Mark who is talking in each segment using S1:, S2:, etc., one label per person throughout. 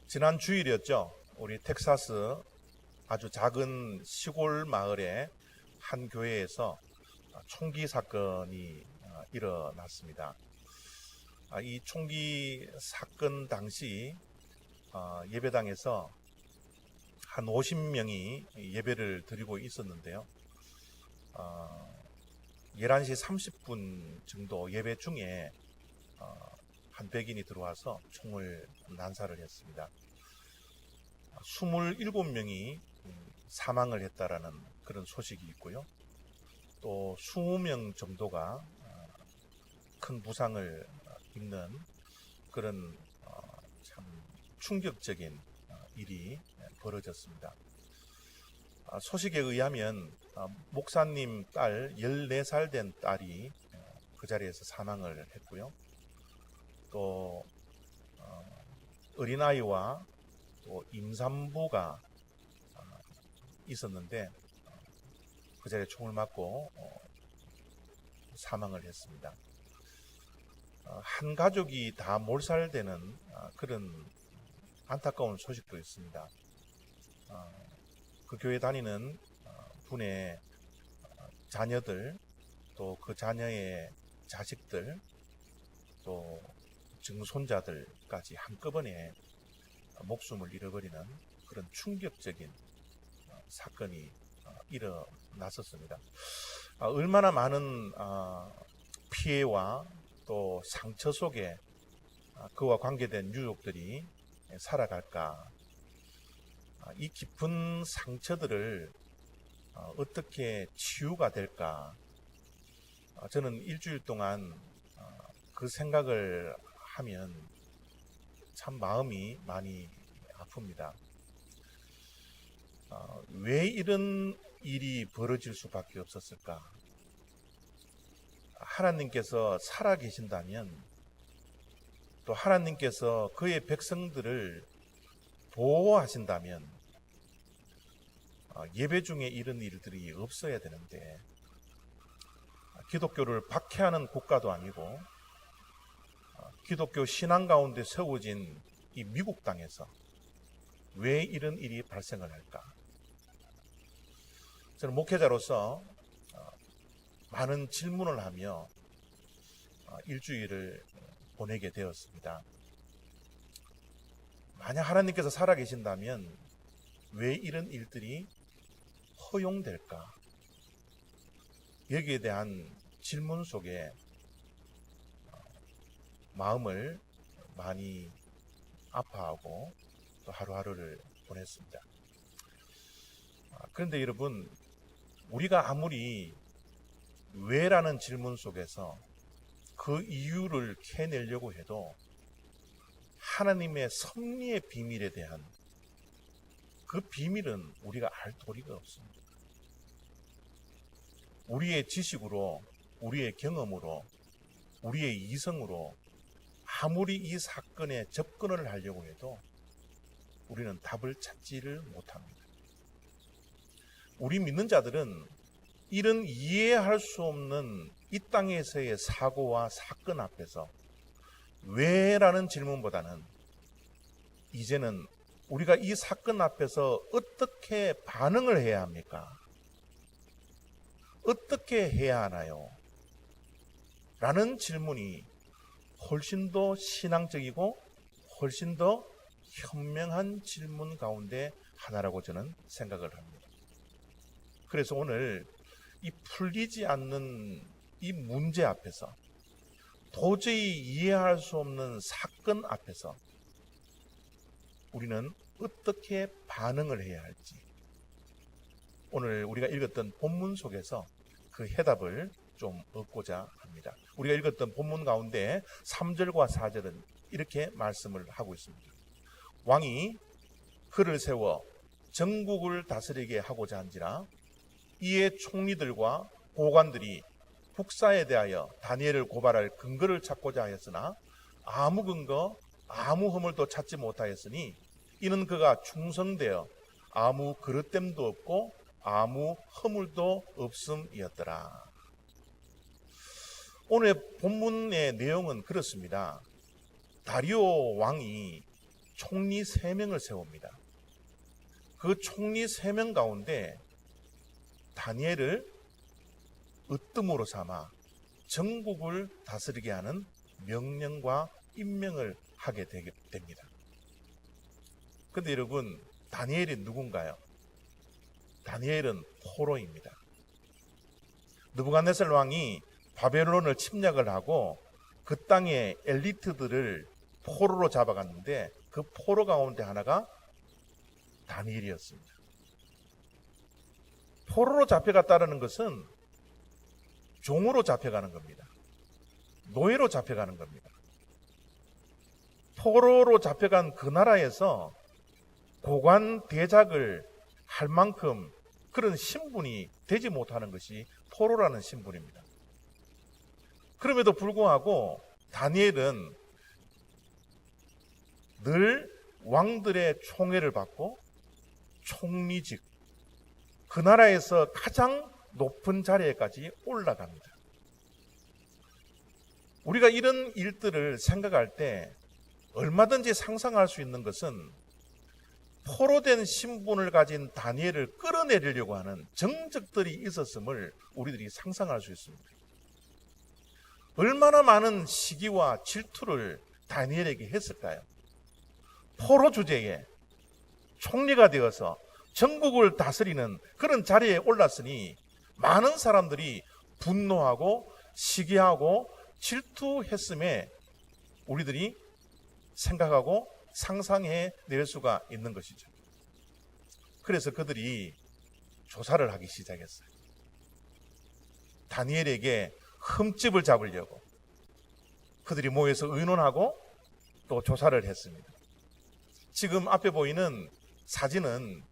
S1: 지난 주일이었죠. 우리 텍사스 아주 작은 시골 마을의 한 교회에서 총기 사건이 일어났습니다. 이 총기 사건 당시 예배당에서 한 50명이 예배를 드리고 있었는데요. 11시 30분 정도 예배 중에 한 백인이 들어와서 총을 난사를 했습니다. 27명이 사망을 했다라는 그런 소식이 있고요. 또 20명 정도가 큰 부상을 입는 그런 참 충격적인 일이 벌어졌습니다. 소식에 의하면 목사님 딸 14살 된 딸이 그 자리에서 사망을 했고요. 또 어린아이와 또 임산부가 있었는데 그 자리에 총을 맞고 사망을 했습니다. 한 가족이 다 몰살되는 그런 안타까운 소식도 있습니다. 그 교회 다니는 분의 자녀들, 또 그 자녀의 자식들, 또 증손자들까지 한꺼번에 목숨을 잃어버리는 그런 충격적인 사건이 일어났었습니다. 얼마나 많은 피해와 또 상처 속에 그와 관계된 유족들이 살아갈까. 이 깊은 상처들을 어떻게 치유가 될까. 저는 일주일 동안 그 생각을 하면 참 마음이 많이 아픕니다. 왜 이런 일이 벌어질 수밖에 없었을까? 하나님께서 살아계신다면, 또 하나님께서 그의 백성들을 보호하신다면 예배 중에 이런 일들이 없어야 되는데, 기독교를 박해하는 국가도 아니고 기독교 신앙 가운데 세워진 이 미국 땅에서 왜 이런 일이 발생을 할까? 저는 목회자로서 많은 질문을 하며 일주일을 보내게 되었습니다. 만약 하나님께서 살아계신다면 왜 이런 일들이 허용될까? 여기에 대한 질문 속에 마음을 많이 아파하고 또 하루하루를 보냈습니다. 그런데 여러분, 우리가 아무리 왜라는 질문 속에서 그 이유를 캐내려고 해도 하나님의 섭리의 비밀에 대한 그 비밀은 우리가 알 도리가 없습니다. 우리의 지식으로, 우리의 경험으로, 우리의 이성으로 아무리 이 사건에 접근을 하려고 해도 우리는 답을 찾지를 못합니다. 우리 믿는 자들은 이런 이해할 수 없는 이 땅에서의 사고와 사건 앞에서 왜라는 질문보다는 이제는 우리가 이 사건 앞에서 어떻게 반응을 해야 합니까? 어떻게 해야 하나요? 라는 질문이 훨씬 더 신앙적이고 훨씬 더 현명한 질문 가운데 하나라고 저는 생각을 합니다. 그래서 오늘 이 풀리지 않는 이 문제 앞에서, 도저히 이해할 수 없는 사건 앞에서 우리는 어떻게 반응을 해야 할지, 오늘 우리가 읽었던 본문 속에서 그 해답을 좀 얻고자 합니다. 우리가 읽었던 본문 가운데 3절과 4절은 이렇게 말씀을 하고 있습니다. 왕이 그를 세워 전국을 다스리게 하고자 한지라 이에 총리들과 고관들이 국사에 대하여 다니엘을 고발할 근거를 찾고자 하였으나 아무 근거, 아무 허물도 찾지 못하였으니 이는 그가 충성되어 아무 그릇됨도 없고 아무 허물도 없음이었더라. 오늘 본문의 내용은 그렇습니다. 다리오 왕이 총리 3명을 세웁니다. 그 총리 3명 가운데 다니엘을 으뜸으로 삼아 전국을 다스리게 하는 명령과 임명을 하게 됩니다. 그런데 여러분, 다니엘이 누군가요? 다니엘은 포로입니다. 느부갓네살 왕이 바벨론을 침략을 하고 그 땅의 엘리트들을 포로로 잡아갔는데 그 포로 가운데 하나가 다니엘이었습니다. 포로로 잡혀갔다는 것은 종으로 잡혀가는 겁니다. 노예로 잡혀가는 겁니다. 포로로 잡혀간 그 나라에서 고관 대작을 할 만큼 그런 신분이 되지 못하는 것이 포로라는 신분입니다. 그럼에도 불구하고 다니엘은 늘 왕들의 총애를 받고 총리직, 그 나라에서 가장 높은 자리에까지 올라갑니다. 우리가 이런 일들을 생각할 때 얼마든지 상상할 수 있는 것은 포로된 신분을 가진 다니엘을 끌어내리려고 하는 정적들이 있었음을 우리들이 상상할 수 있습니다. 얼마나 많은 시기와 질투를 다니엘에게 했을까요? 포로 주제에 총리가 되어서 전국을 다스리는 그런 자리에 올랐으니 많은 사람들이 분노하고 시기하고 질투했음에 우리들이 생각하고 상상해 낼 수가 있는 것이죠. 그래서 그들이 조사를 하기 시작했어요. 다니엘에게 흠집을 잡으려고 그들이 모여서 의논하고 또 조사를 했습니다. 지금 앞에 보이는 사진은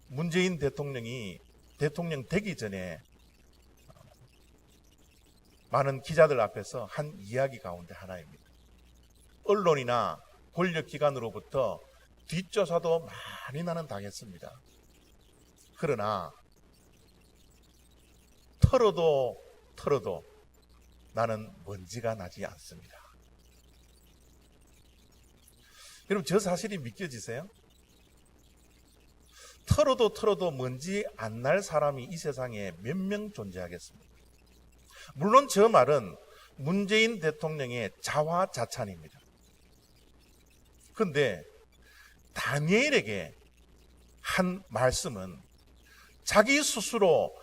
S1: 문재인 대통령이 대통령 되기 전에 많은 기자들 앞에서 한 이야기 가운데 하나입니다. 언론이나 권력기관으로부터 뒷조사도 많이 나는 당했습니다. 그러나 털어도 나는 먼지가 나지 않습니다. 여러분, 저 사실이 믿겨지세요? 털어도 먼지 안 날 사람이 이 세상에 몇 명 존재하겠습니까? 물론 저 말은 문재인 대통령의 자화자찬입니다. 그런데 다니엘에게 한 말씀은 자기 스스로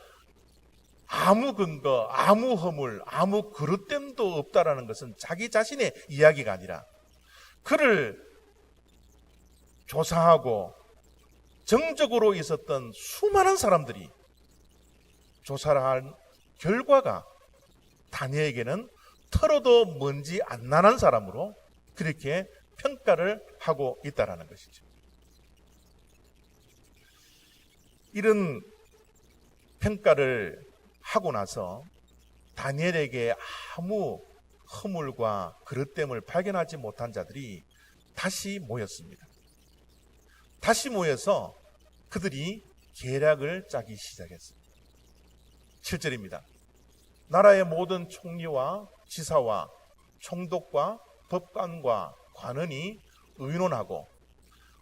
S1: 아무 근거, 아무 허물, 아무 그릇됨도 없다라는 것은 자기 자신의 이야기가 아니라 그를 조사하고 정적으로 있었던 수많은 사람들이 조사를 한 결과가 다니엘에게는 털어도 먼지 안 나는 사람으로 그렇게 평가를 하고 있다는 것이죠. 이런 평가를 하고 나서 다니엘에게 아무 허물과 그릇됨을 발견하지 못한 자들이 다시 모였습니다. 다시 모여서 그들이 계략을 짜기 시작했습니다. 7절입니다. 나라의 모든 총리와 지사와 총독과 법관과 관원이 의논하고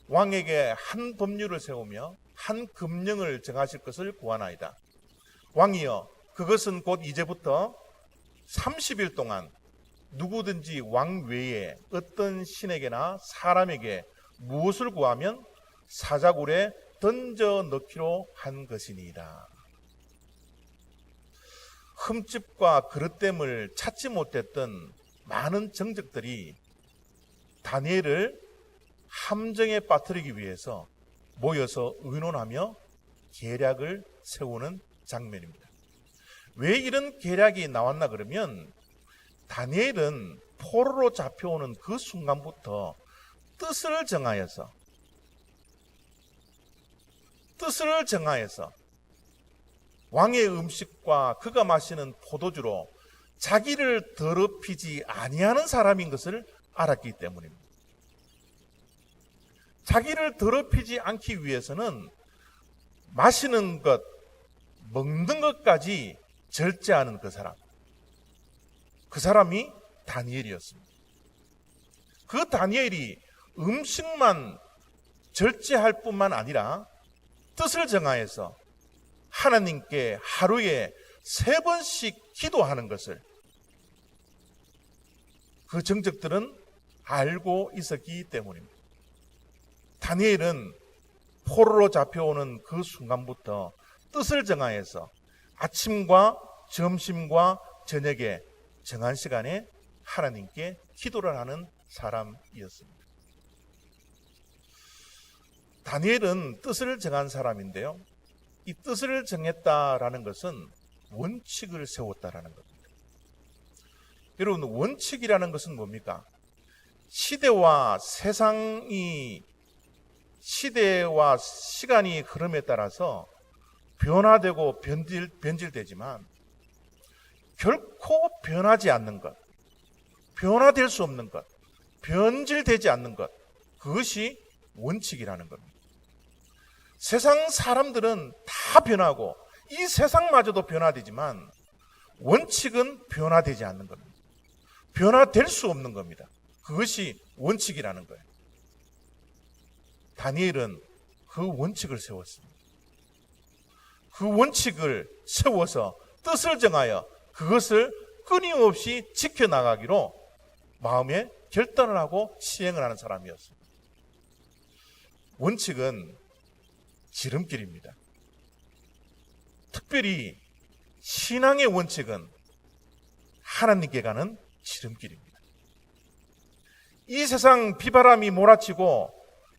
S1: 왕에게 한 법률을 세우며 한 금령을 정하실 것을 구하나이다. 왕이여, 그것은 곧 이제부터 30일 동안 누구든지 왕 외에 어떤 신에게나 사람에게 무엇을 구하면 사자굴에 던져 넣기로 한 것이니이다. 흠집과 그릇됨을 찾지 못했던 많은 정적들이 다니엘을 함정에 빠뜨리기 위해서 모여서 의논하며 계략을 세우는 장면입니다. 왜 이런 계략이 나왔나 그러면 다니엘은 포로로 잡혀오는 그 순간부터 뜻을 정하여서 왕의 음식과 그가 마시는 포도주로 자기를 더럽히지 아니하는 사람인 것을 알았기 때문입니다. 자기를 더럽히지 않기 위해서는 마시는 것, 먹는 것까지 절제하는 그 사람이 다니엘이었습니다. 그 다니엘이 음식만 절제할 뿐만 아니라 뜻을 정하여서 하나님께 하루에 3번씩 기도하는 것을 그 정적들은 알고 있었기 때문입니다. 다니엘은 포로로 잡혀오는 그 순간부터 뜻을 정하여서 아침과 점심과 저녁에 정한 시간에 하나님께 기도를 하는 사람이었습니다. 다니엘은 뜻을 정한 사람인데요. 이 뜻을 정했다라는 것은 원칙을 세웠다라는 겁니다. 여러분, 원칙이라는 것은 뭡니까? 시대와 시간이 흐름에 따라서 변화되고 변질되지만 결코 변하지 않는 것, 변화될 수 없는 것, 변질되지 않는 것, 그것이 원칙이라는 겁니다. 세상 사람들은 다 변하고 이 세상마저도 변화되지만 원칙은 변화되지 않는 겁니다. 변화될 수 없는 겁니다. 그것이 원칙이라는 거예요. 다니엘은 그 원칙을 세웠습니다. 그 원칙을 세워서 뜻을 정하여 그것을 끊임없이 지켜나가기로 마음에 결단을 하고 시행을 하는 사람이었습니다. 원칙은 지름길입니다. 특별히 신앙의 원칙은 하나님께 가는 지름길입니다. 이 세상 비바람이 몰아치고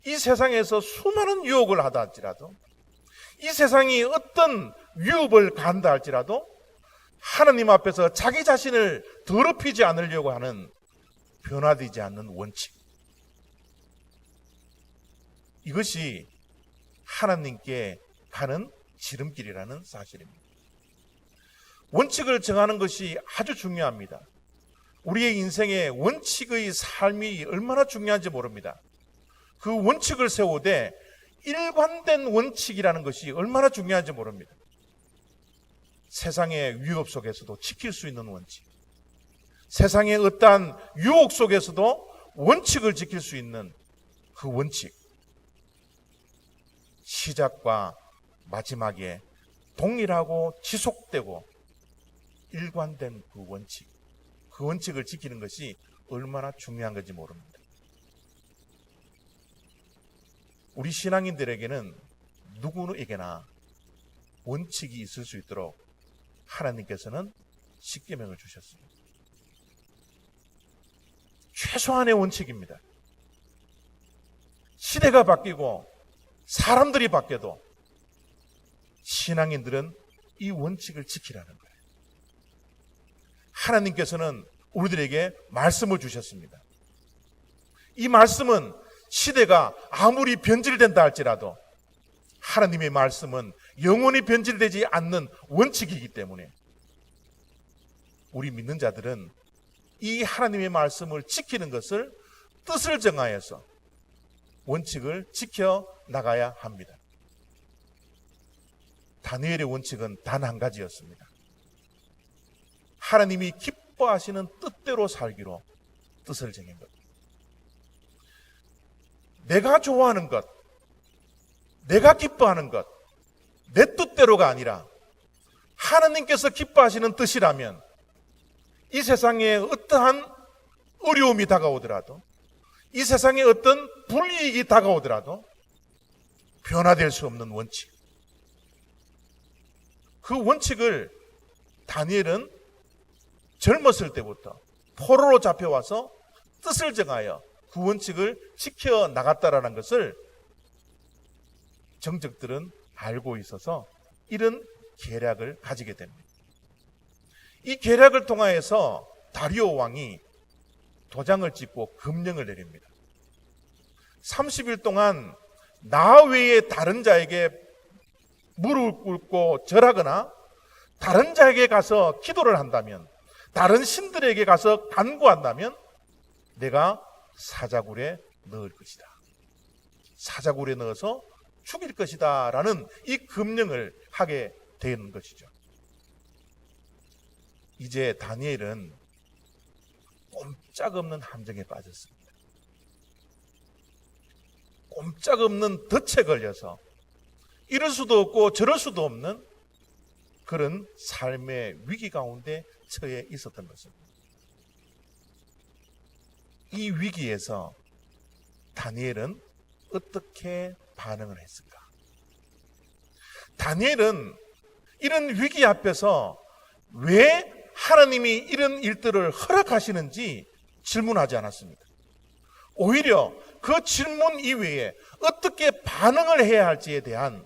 S1: 이 세상에서 수많은 유혹을 하다 할지라도, 이 세상이 어떤 위협을 간다 할지라도 하나님 앞에서 자기 자신을 더럽히지 않으려고 하는 변화되지 않는 원칙, 이것이 하나님께 가는 지름길이라는 사실입니다. 원칙을 정하는 것이 아주 중요합니다. 우리의 인생에 원칙의 삶이 얼마나 중요한지 모릅니다. 그 원칙을 세우되 일관된 원칙이라는 것이 얼마나 중요한지 모릅니다. 세상의 위협 속에서도 지킬 수 있는 원칙, 세상의 어떠한 유혹 속에서도 원칙을 지킬 수 있는 그 원칙, 시작과 마지막에 동일하고 지속되고 일관된 그 원칙, 그 원칙을 지키는 것이 얼마나 중요한 건지 모릅니다. 우리 신앙인들에게는 누구에게나 원칙이 있을 수 있도록 하나님께서는 십계명을 주셨습니다. 최소한의 원칙입니다. 시대가 바뀌고 사람들이 바뀌어도 신앙인들은 이 원칙을 지키라는 거예요. 하나님께서는 우리들에게 말씀을 주셨습니다. 이 말씀은 시대가 아무리 변질된다 할지라도 하나님의 말씀은 영원히 변질되지 않는 원칙이기 때문에 우리 믿는 자들은 이 하나님의 말씀을 지키는 것을 뜻을 정하여서 원칙을 지켜 나가야 합니다. 다니엘의 원칙은 단 한 가지였습니다. 하나님이 기뻐하시는 뜻대로 살기로 뜻을 정한 것. 내가 좋아하는 것, 내가 기뻐하는 것, 내 뜻대로가 아니라 하나님께서 기뻐하시는 뜻이라면 이 세상에 어떠한 어려움이 다가오더라도, 이 세상에 어떤 불이익이 다가오더라도 변화될 수 없는 원칙, 그 원칙을 다니엘은 젊었을 때부터 포로로 잡혀와서 뜻을 정하여 그 원칙을 지켜 나갔다라는 것을 정적들은 알고 있어서 이런 계략을 가지게 됩니다. 이 계략을 통하여서 다리오 왕이 도장을 찍고 금령을 내립니다. 30일 동안 나 외에 다른 자에게 무릎을 꿇고 절하거나 다른 자에게 가서 기도를 한다면, 다른 신들에게 가서 간구한다면 내가 사자굴에 넣을 것이다, 사자굴에 넣어서 죽일 것이다 라는 이 금령을 하게 되는 것이죠. 이제 다니엘은 꼼짝없는 함정에 빠졌습니다. 꼼짝없는 덫에 걸려서 이럴 수도 없고 저럴 수도 없는 그런 삶의 위기 가운데 처해 있었던 것입니다. 이 위기에서 다니엘은 어떻게 반응을 했을까? 다니엘은 이런 위기 앞에서 왜 하나님이 이런 일들을 허락하시는지 질문하지 않았습니다. 오히려 그 질문 이외에 어떻게 반응을 해야 할지에 대한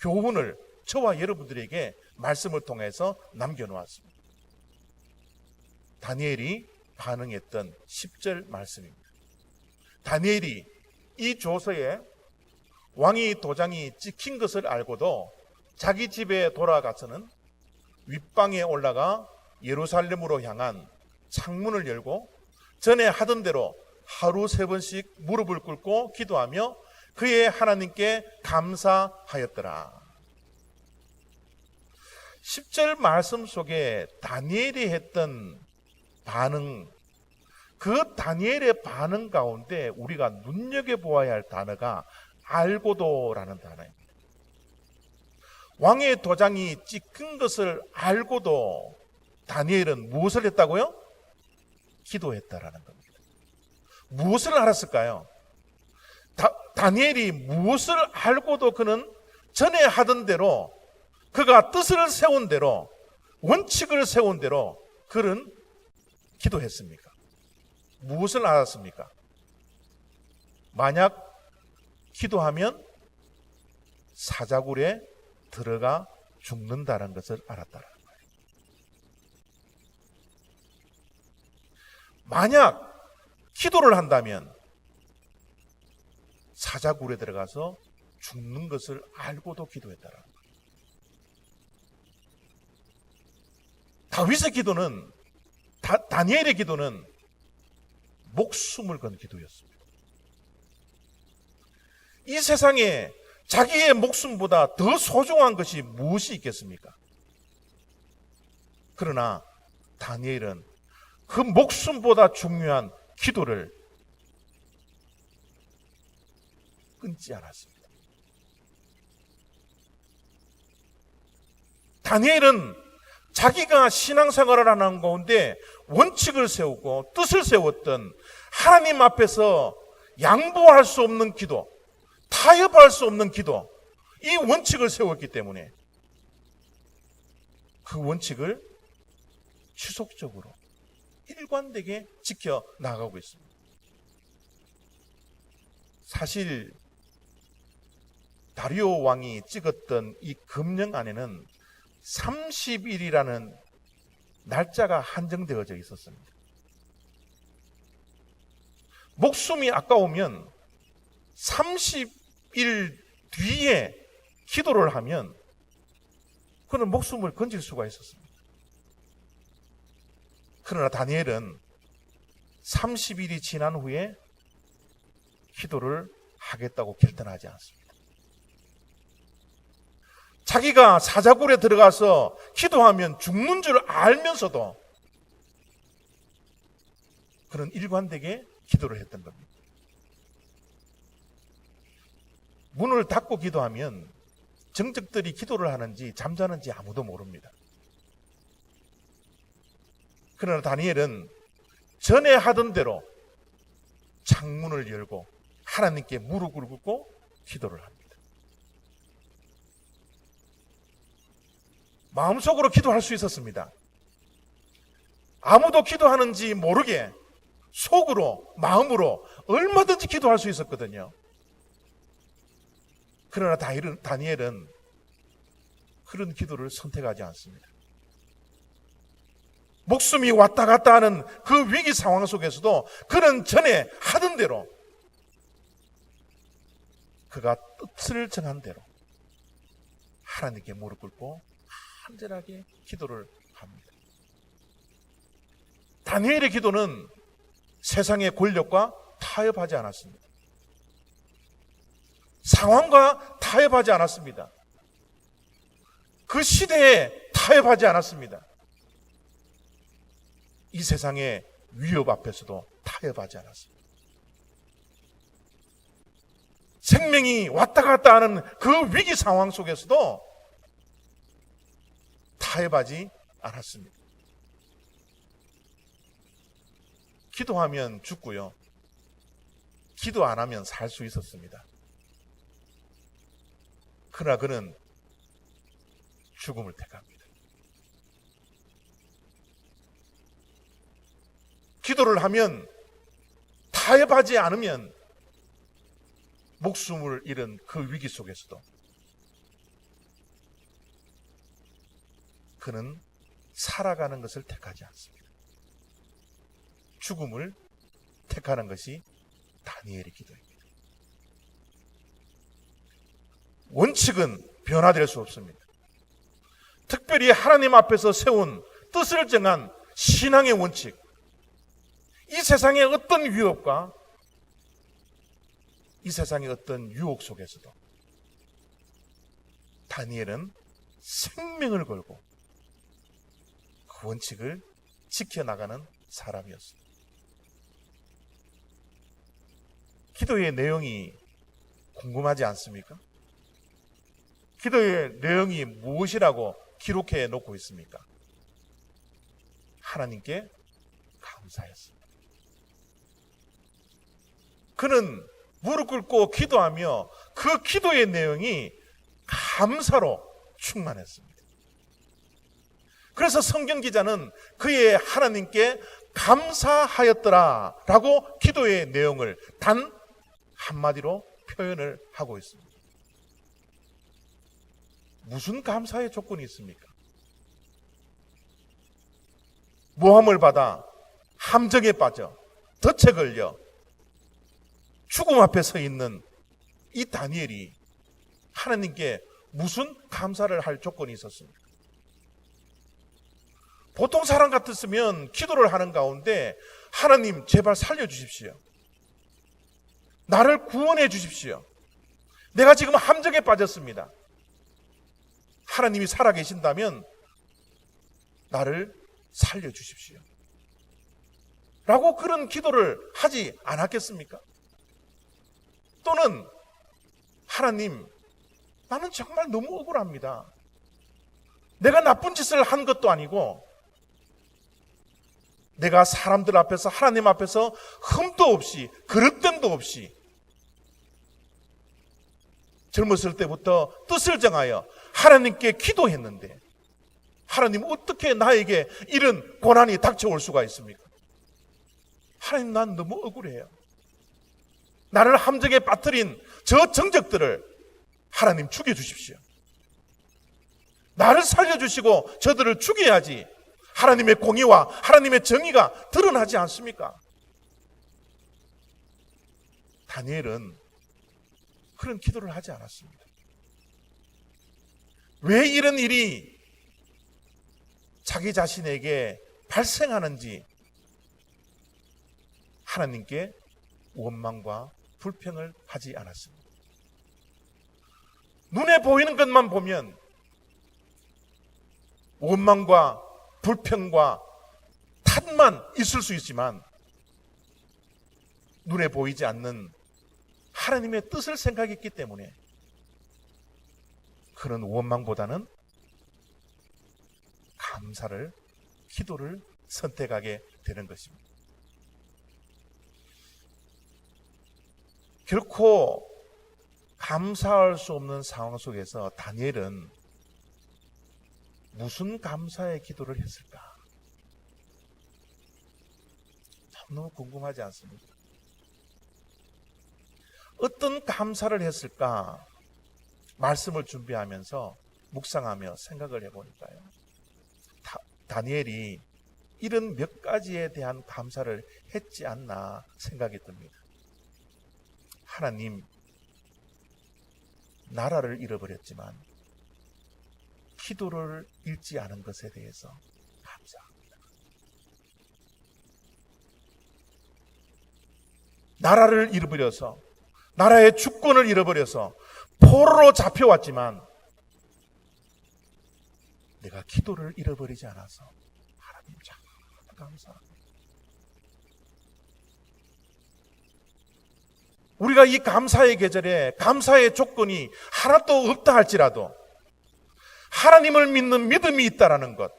S1: 교훈을 저와 여러분들에게 말씀을 통해서 남겨놓았습니다. 다니엘이 반응했던 10절 말씀입니다. 다니엘이 이 조서에 왕의 도장이 찍힌 것을 알고도 자기 집에 돌아가서는 윗방에 올라가 예루살렘으로 향한 창문을 열고 전에 하던 대로 하루 3번씩 무릎을 꿇고 기도하며 그의 하나님께 감사하였더라. 10절 말씀 속에 다니엘이 했던 반응, 그 다니엘의 반응 가운데 우리가 눈여겨보아야 할 단어가 알고도라는 단어입니다. 왕의 도장이 찍힌 것을 알고도 다니엘은 무엇을 했다고요? 기도했다라는 겁니다. 무엇을 알았을까요? 다니엘이 무엇을 알고도 그는 전에 하던 대로, 그가 뜻을 세운 대로, 원칙을 세운 대로 그는 기도했습니까? 무엇을 알았습니까? 만약 기도하면 사자굴에 들어가 죽는다는 것을 알았다는 거예요. 만약 기도를 한다면 사자굴에 들어가서 죽는 것을 알고도 기도했다는 거예요. 다윗의 기도는, 다니엘의 기도는 목숨을 건 기도였습니다. 이 세상에 자기의 목숨보다 더 소중한 것이 무엇이 있겠습니까? 그러나 다니엘은 그 목숨보다 중요한 기도를 끊지 않았습니다. 다니엘은 자기가 신앙생활을 하는 가운데 원칙을 세우고 뜻을 세웠던 하나님 앞에서 양보할 수 없는 기도, 타협할 수 없는 기도, 이 원칙을 세웠기 때문에 그 원칙을 지속적으로 일관되게 지켜나가고 있습니다. 사실 다리오 왕이 찍었던 이 금령 안에는 30일이라는 날짜가 한정되어져 있었습니다. 목숨이 아까우면 30일 뒤에 기도를 하면 그는 목숨을 건질 수가 있었습니다. 그러나 다니엘은 30일이 지난 후에 기도를 하겠다고 결단하지 않습니다. 자기가 사자굴에 들어가서 기도하면 죽는 줄 알면서도 그는 일관되게 기도를 했던 겁니다. 문을 닫고 기도하면 정적들이 기도를 하는지 잠자는지 아무도 모릅니다. 그러나 다니엘은 전에 하던 대로 창문을 열고 하나님께 무릎을 꿇고 기도를 합니다. 마음속으로 기도할 수 있었습니다. 아무도 기도하는지 모르게 속으로, 마음으로 얼마든지 기도할 수 있었거든요. 그러나 다니엘은 그런 기도를 선택하지 않습니다. 목숨이 왔다 갔다 하는 그 위기 상황 속에서도 그는 전에 하던 대로, 그가 뜻을 정한 대로 하나님께 무릎 꿇고 간절하게 기도를 합니다. 다니엘의 기도는 세상의 권력과 타협하지 않았습니다. 상황과 타협하지 않았습니다. 그 시대에 타협하지 않았습니다. 이 세상의 위협 앞에서도 타협하지 않았습니다. 생명이 왔다 갔다 하는 그 위기 상황 속에서도 타협하지 않았습니다. 기도하면 죽고요. 기도 안 하면 살 수 있었습니다. 그러나 그는 죽음을 택합니다. 기도를 하면, 타협하지 않으면 목숨을 잃은 그 위기 속에서도 그는 살아가는 것을 택하지 않습니다. 죽음을 택하는 것이 다니엘의 기도입니다. 원칙은 변화될 수 없습니다. 특별히 하나님 앞에서 세운 뜻을 정한 신앙의 원칙, 이 세상의 어떤 위협과 이 세상의 어떤 유혹 속에서도 다니엘은 생명을 걸고 그 원칙을 지켜나가는 사람이었습니다. 기도의 내용이 궁금하지 않습니까? 기도의 내용이 무엇이라고 기록해 놓고 있습니까? 하나님께 감사했습니다. 그는 무릎 꿇고 기도하며 그 기도의 내용이 감사로 충만했습니다. 그래서 성경 기자는 그의 하나님께 감사하였더라 라고 기도의 내용을 단 한마디로 표현을 하고 있습니다. 무슨 감사의 조건이 있습니까? 모함을 받아 함정에 빠져 덫에 걸려 죽음 앞에 서 있는 이 다니엘이 하나님께 무슨 감사를 할 조건이 있었습니까? 보통 사람 같았으면 기도를 하는 가운데 하나님 제발 살려주십시오. 나를 구원해 주십시오. 내가 지금 함정에 빠졌습니다. 하나님이 살아계신다면 나를 살려주십시오. 라고 그런 기도를 하지 않았겠습니까? 또는 하나님, 나는 정말 너무 억울합니다. 내가 나쁜 짓을 한 것도 아니고 내가 사람들 앞에서 하나님 앞에서 흠도 없이 그릇됨도 없이 젊었을 때부터 뜻을 정하여 하나님께 기도했는데 하나님 어떻게 나에게 이런 고난이 닥쳐올 수가 있습니까? 하나님, 난 너무 억울해요. 나를 함정에 빠뜨린 저 정적들을 하나님 죽여주십시오. 나를 살려주시고 저들을 죽여야지 하나님의 공의와 하나님의 정의가 드러나지 않습니까? 다니엘은 그런 기도를 하지 않았습니다. 왜 이런 일이 자기 자신에게 발생하는지 하나님께 원망과 불평을 하지 않았습니다. 눈에 보이는 것만 보면 원망과 불평과 탓만 있을 수 있지만 눈에 보이지 않는 하나님의 뜻을 생각했기 때문에 그런 원망보다는 감사를, 기도를 선택하게 되는 것입니다. 결코 감사할 수 없는 상황 속에서 다니엘은 무슨 감사의 기도를 했을까? 참 너무 궁금하지 않습니까? 어떤 감사를 했을까? 말씀을 준비하면서 묵상하며 생각을 해보니까요, 다니엘이 이런 몇 가지에 대한 감사를 했지 않나 생각이 듭니다. 하나님, 나라를 잃어버렸지만 기도를 잃지 않은 것에 대해서 감사합니다. 나라를 잃어버려서, 나라의 주권을 잃어버려서 포로로 잡혀왔지만 내가 기도를 잃어버리지 않아서 하나님 참 감사합니다. 우리가 이 감사의 계절에 감사의 조건이 하나도 없다 할지라도 하나님을 믿는 믿음이 있다라는 것,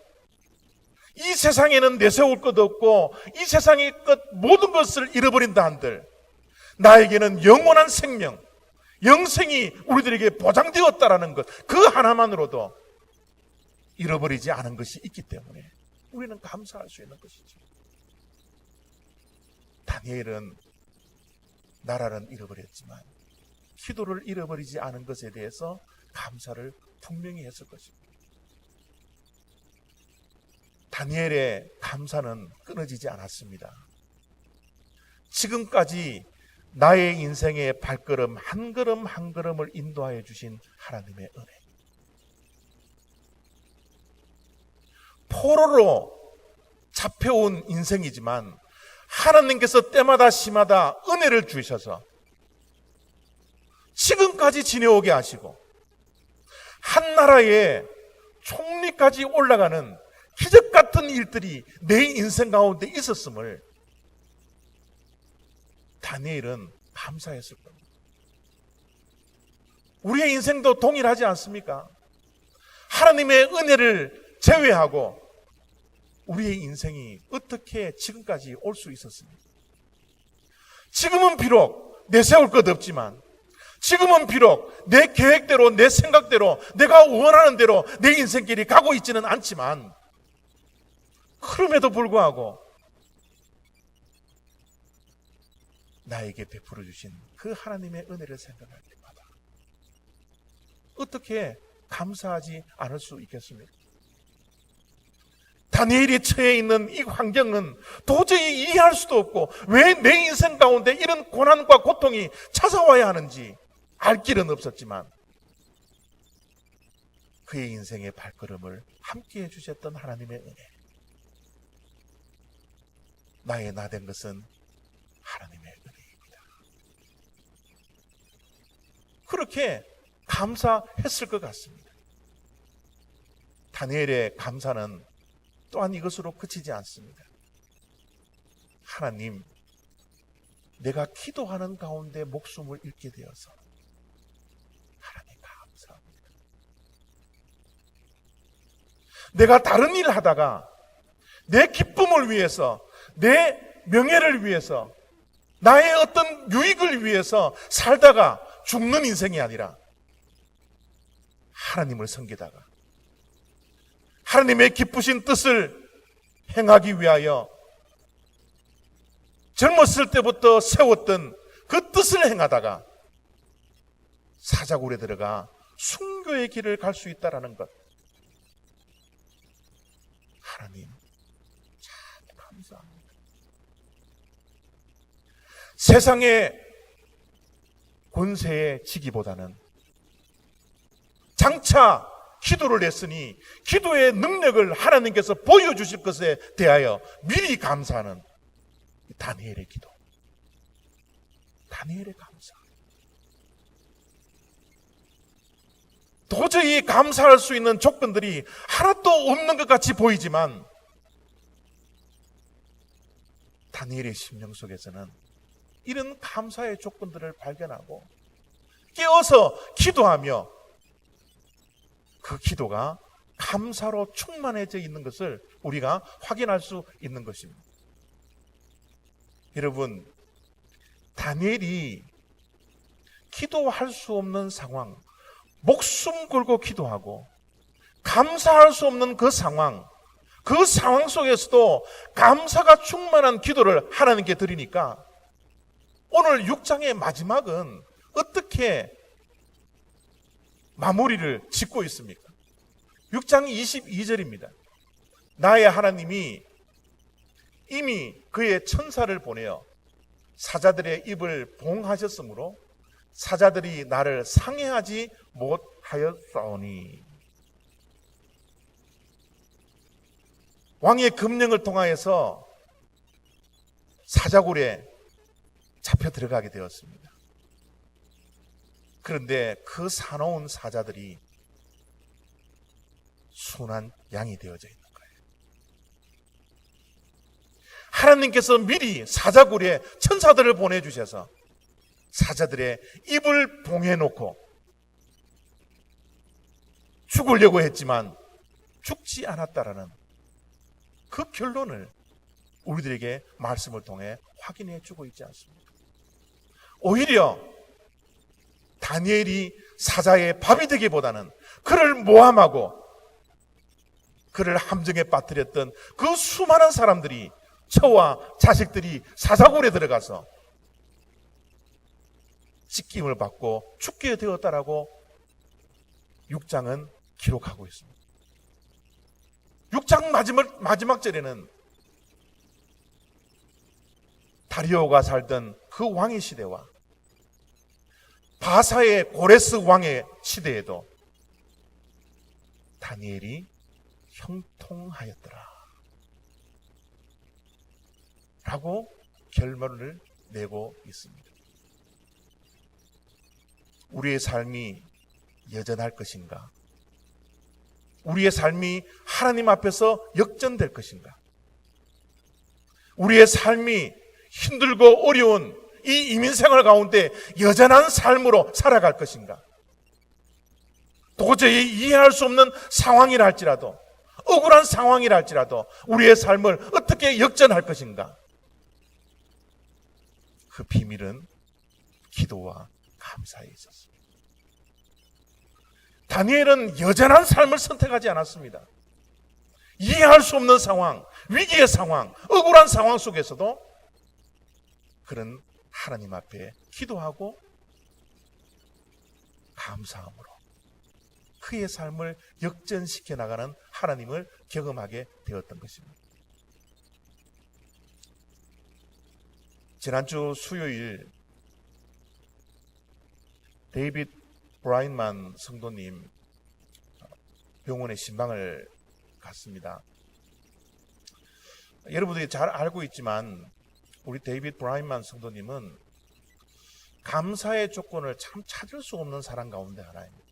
S1: 이 세상에는 내세울 것 없고 이 세상의 것 모든 것을 잃어버린다 한들 나에게는 영원한 생명, 영생이 우리들에게 보장되었다라는 것, 그 하나만으로도 잃어버리지 않은 것이 있기 때문에 우리는 감사할 수 있는 것이죠. 다니엘은 나라는 잃어버렸지만 기도를 잃어버리지 않은 것에 대해서 감사를 분명히 했을 것입니다. 다니엘의 감사는 끊어지지 않았습니다. 지금까지 나의 인생의 발걸음 한 걸음 한 걸음을 인도하여 주신 하나님의 은혜, 포로로 잡혀온 인생이지만 하나님께서 때마다 시마다 은혜를 주셔서 지금까지 지내오게 하시고 한 나라의 총리까지 올라가는 기적 같은 일들이 내 인생 가운데 있었음을 다니엘은 감사했을 겁니다. 우리의 인생도 동일하지 않습니까? 하나님의 은혜를 제외하고 우리의 인생이 어떻게 지금까지 올 수 있었습니까? 지금은 비록 내세울 것 없지만, 지금은 비록 내 계획대로, 내 생각대로, 내가 원하는 대로 내 인생길이 가고 있지는 않지만, 그럼에도 불구하고 나에게 베풀어 주신 그 하나님의 은혜를 생각할 때마다 어떻게 감사하지 않을 수 있겠습니까? 다니엘이 처해 있는 이 환경은 도저히 이해할 수도 없고 왜 내 인생 가운데 이런 고난과 고통이 찾아와야 하는지 알 길은 없었지만 그의 인생의 발걸음을 함께해 주셨던 하나님의 은혜, 나의 나 된 것은 하나님의 은혜입니다. 그렇게 감사했을 것 같습니다. 다니엘의 감사는 또한 이것으로 그치지 않습니다. 하나님, 내가 기도하는 가운데 목숨을 잃게 되어서 하나님 감사합니다. 내가 다른 일 하다가 내 기쁨을 위해서, 내 명예를 위해서, 나의 어떤 유익을 위해서 살다가 죽는 인생이 아니라 하나님을 섬기다가 하나님의 기쁘신 뜻을 행하기 위하여 젊었을 때부터 세웠던 그 뜻을 행하다가 사자굴에 들어가 순교의 길을 갈 수 있다는 것, 하나님 참 감사합니다. 세상의 권세에 지기보다는 장차 기도를 했으니 기도의 능력을 하나님께서 보여주실 것에 대하여 미리 감사하는 다니엘의 기도, 다니엘의 감사. 도저히 감사할 수 있는 조건들이 하나도 없는 것 같이 보이지만 다니엘의 심령 속에서는 이런 감사의 조건들을 발견하고 깨어서 기도하며 그 기도가 감사로 충만해져 있는 것을 우리가 확인할 수 있는 것입니다. 여러분, 다니엘이 기도할 수 없는 상황, 목숨 걸고 기도하고 감사할 수 없는 그 상황, 그 상황 속에서도 감사가 충만한 기도를 하나님께 드리니까 오늘 6장의 마지막은 어떻게 마무리를 짓고 있습니까? 6장 22절입니다. 나의 하나님이 이미 그의 천사를 보내어 사자들의 입을 봉하셨으므로 사자들이 나를 상해하지 못하였사오니. 왕의 금령을 통하여서 사자굴에 잡혀 들어가게 되었습니다. 그런데 그 사나운 사자들이 순한 양이 되어져 있는 거예요. 하나님께서 미리 사자굴에 천사들을 보내주셔서 사자들의 입을 봉해놓고 죽으려고 했지만 죽지 않았다라는 그 결론을 우리들에게 말씀을 통해 확인해 주고 있지 않습니까? 오히려 다니엘이 사자의 밥이 되기보다는 그를 모함하고 그를 함정에 빠뜨렸던 그 수많은 사람들이, 처와 자식들이 사자굴에 들어가서 찢김을 받고 죽게 되었다라고 6장은 기록하고 있습니다. 6장 마지막 절에는 다리오가 살던 그 왕의 시대와 바사의 고레스 왕의 시대에도 다니엘이 형통하였더라 라고 결론을 내고 있습니다. 우리의 삶이 여전할 것인가? 우리의 삶이 하나님 앞에서 역전될 것인가? 우리의 삶이 힘들고 어려운 이 이민생활 가운데 여전한 삶으로 살아갈 것인가? 도저히 이해할 수 없는 상황이라 할지라도, 억울한 상황이라 할지라도 우리의 삶을 어떻게 역전할 것인가? 그 비밀은 기도와 감사에 있었습니다. 다니엘은 여전한 삶을 선택하지 않았습니다. 이해할 수 없는 상황, 위기의 상황, 억울한 상황 속에서도 그는 하나님 앞에 기도하고 감사함으로 그의 삶을 역전시켜 나가는 하나님을 경험하게 되었던 것입니다. 지난주 수요일 데이빗 브라인만 성도님 병원에 신방을 갔습니다. 여러분들이 잘 알고 있지만 우리 데이빗 브라인만 성도님은 감사의 조건을 참 찾을 수 없는 사람 가운데 하나입니다.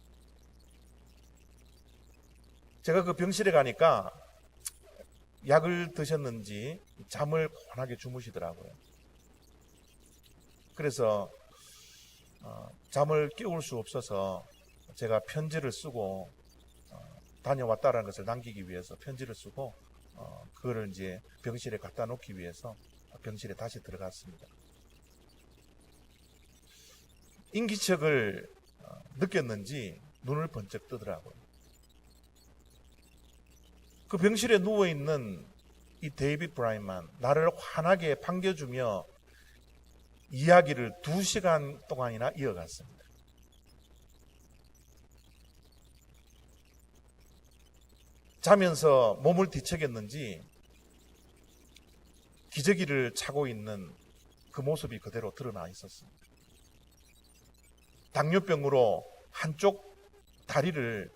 S1: 제가 그 병실에 가니까 약을 드셨는지 잠을 고운하게 주무시더라고요. 그래서 잠을 깨울 수 없어서 제가 편지를 쓰고 다녀왔다라는 것을 남기기 위해서 편지를 쓰고 그거를 이제 병실에 갖다 놓기 위해서 병실에 다시 들어갔습니다. 인기척을 느꼈는지 눈을 번쩍 뜨더라고요. 그 병실에 누워있는 이 데이빗 브라인만 나를 환하게 반겨주며 이야기를 2시간 동안이나 이어갔습니다. 자면서 몸을 뒤척였는지 기저귀를 차고 있는 그 모습이 그대로 드러나 있었습니다. 당뇨병으로 한쪽 다리를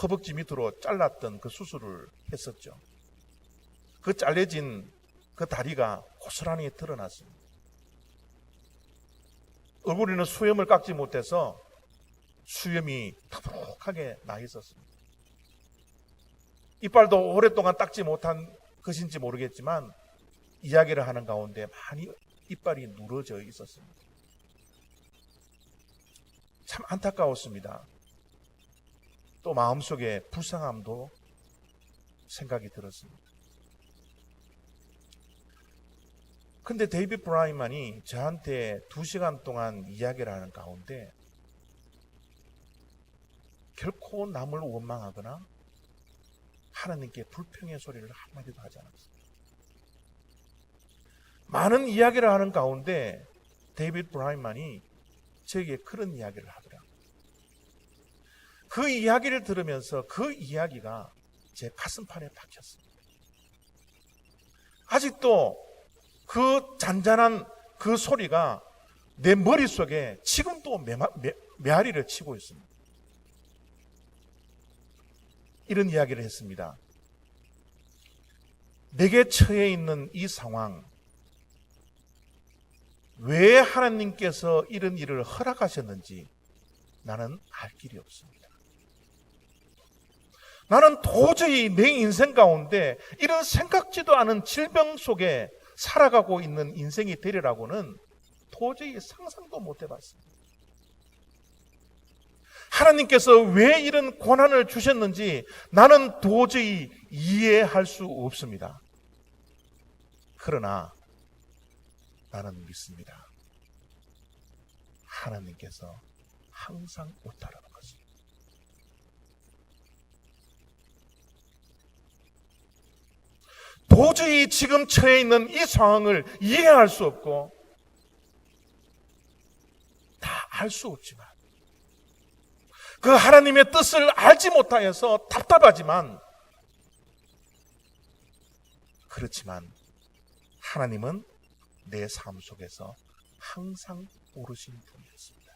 S1: 허벅지 밑으로 잘랐던 그 수술을 했었죠. 그 잘려진 그 다리가 고스란히 드러났습니다. 얼굴에는 수염을 깎지 못해서 수염이 타부룩하게 나 있었습니다. 이빨도 오랫동안 닦지 못한 것인지 모르겠지만 이야기를 하는 가운데 많이 이빨이 누러져 있었습니다. 참 안타까웠습니다. 또 마음속에 불쌍함도 생각이 들었습니다. 근데 데이빗 브라인만이 저한테 2시간 동안 이야기를 하는 가운데 결코 남을 원망하거나 하나님께 불평의 소리를 한마디도 하지 않았습니다. 많은 이야기를 하는 가운데 데이빗 브라인만이 저에게 그런 이야기를 하더라고요. 그 이야기를 들으면서 그 이야기가 제 가슴판에 박혔습니다. 아직도 그 잔잔한 그 소리가 내 머릿속에 지금도 메아리를 치고 있습니다. 이런 이야기를 했습니다. 내게 처해 있는 이 상황, 왜 하나님께서 이런 일을 허락하셨는지 나는 알 길이 없습니다. 나는 도저히 내 인생 가운데 이런 생각지도 않은 질병 속에 살아가고 있는 인생이 되리라고는 도저히 상상도 못 해봤습니다. 하나님께서 왜 이런 고난을 주셨는지 나는 도저히 이해할 수 없습니다. 그러나 나는 믿습니다. 하나님께서 항상 옳다라는 것입니다. 도저히 지금 처해 있는 이 상황을 이해할 수 없고 다 알 수 없지만 그 하나님의 뜻을 알지 못하여서 답답하지만 그렇지만 하나님은 내 삶 속에서 항상 옳으신 분이었습니다.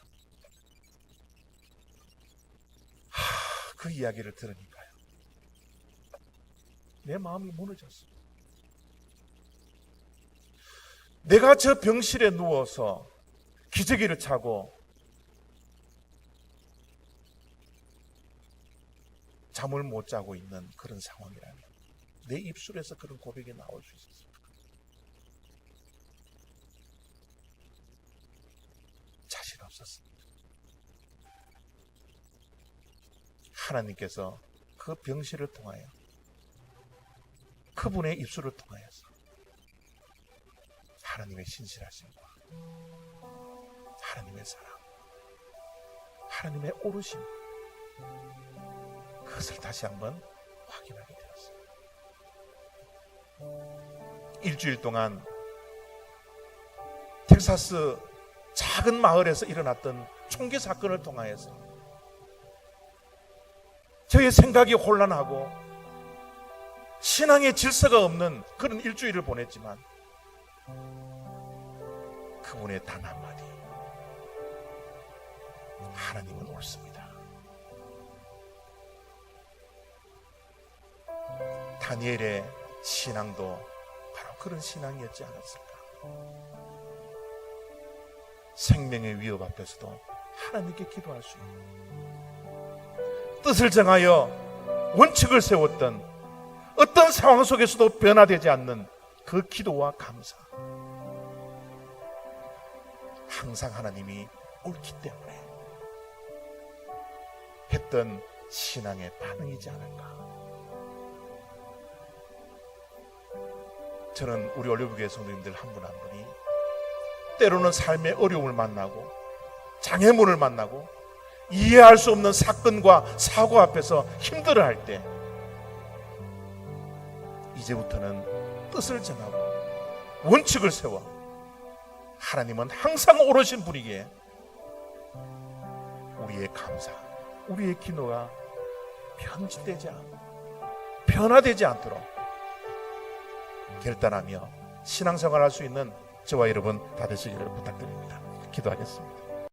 S1: 그 이야기를 들으니까요, 내 마음이 무너졌어요. 내가 저 병실에 누워서 기저귀를 차고 잠을 못 자고 있는 그런 상황이라면 내 입술에서 그런 고백이 나올 수 있었어요. 자신 없었습니다. 하나님께서 그 병실을 통하여 그분의 입술을 통하여서 하나님의 신실하심과 하나님의 사랑, 하나님의 오르심, 그것을 다시 한번 확인하게 되었어요. 일주일 동안 텍사스 작은 마을에서 일어났던 총기 사건을 통하여서 저의 생각이 혼란하고 신앙의 질서가 없는 그런 일주일을 보냈지만 그분의 단 한마디, 하나님은 옳습니다. 다니엘의 신앙도 바로 그런 신앙이었지 않았을까? 생명의 위협 앞에서도 하나님께 기도할 수 있는, 뜻을 정하여 원칙을 세웠던 어떤 상황 속에서도 변화되지 않는 그 기도와 감사, 항상 하나님이 옳기 때문에 했던 신앙의 반응이지 않을까. 저는 우리 올리브교회 성도님들 한 분 한 분이 때로는 삶의 어려움을 만나고 장애물을 만나고 이해할 수 없는 사건과 사고 앞에서 힘들어할 때 이제부터는 뜻을 정하고 원칙을 세워 하나님은 항상 옳으신 분이기에 우리의 감사, 우리의 기도가 변질되지 않고 변화되지 않도록 결단하며 신앙생활할 수 있는 저와 여러분 다 되시기를 부탁드립니다. 기도하겠습니다.